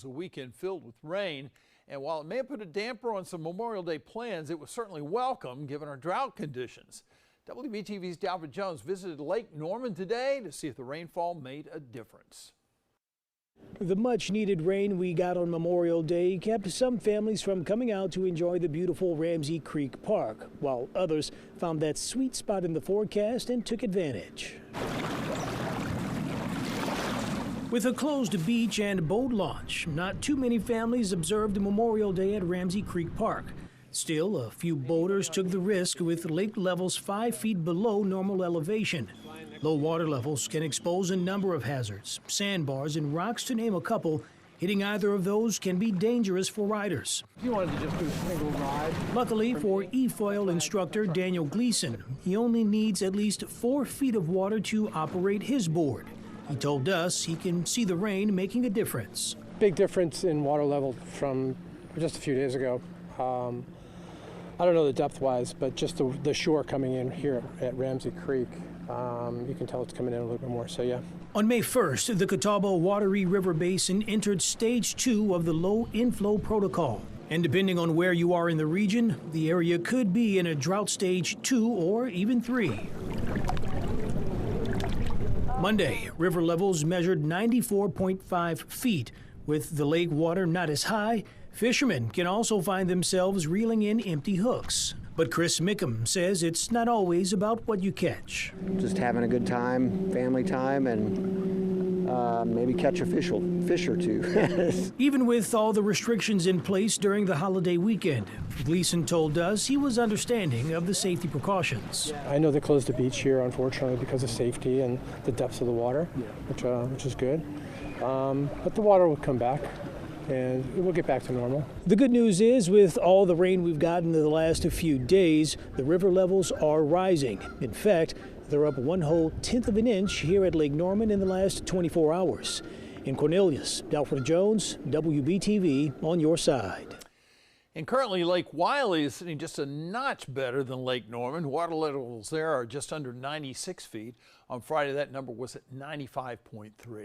was a weekend filled with rain, and while it may have put a damper on some Memorial Day plans, it was certainly welcome given our drought conditions. WBTV's Dalvin Jones visited Lake Norman today to see if the rainfall made a difference. The much-needed rain we got on Memorial Day kept some families from coming out to enjoy the beautiful Ramsey Creek Park, while others found that sweet spot in the forecast and took advantage. With a closed beach and boat launch, not too many families observed Memorial Day at Ramsey Creek Park. Still, a few boaters took the risk with lake levels 5 feet below normal elevation. Low water levels can expose a number of hazards, sandbars and rocks to name a couple. Hitting either of those can be dangerous for riders. You wanted to just do a single ride. Luckily for e-foil instructor Daniel Gleason, he only needs at least 4 feet of water to operate his board. He told us he can see the rain making a difference. Big difference in water level from just a few days ago. I don't know the depth-wise, but just the shore coming in here at Ramsey Creek, you can tell it's coming in a little bit more, so yeah. On May 1st, the Catawba Wateree River Basin entered Stage 2 of the low inflow protocol. And depending on where you are in the region, the area could be in a drought stage 2 or even 3. Monday, river levels measured 94.5 feet. With the lake water not as high, fishermen can also find themselves reeling in empty hooks. But Chris Mickham says it's not always about what you catch. Just having a good time, family time, and maybe catch a fish or two. Even with all the restrictions in place during the holiday weekend, Gleason told us he was understanding of the safety precautions. I know they closed the beach here, unfortunately, because of safety and the depths of the water, which is good. But the water will come back, and it will get back to normal. The good news is, with all the rain we've gotten in the last few days, the river levels are rising. In fact, they're up 1/10 of an inch here at Lake Norman in the last 24 hours. In Cornelius, Dalvin Jones, WBTV on your side. And currently, Lake Wylie is sitting just a notch better than Lake Norman. Water levels there are just under 96 feet. On Friday, that number was at 95.3.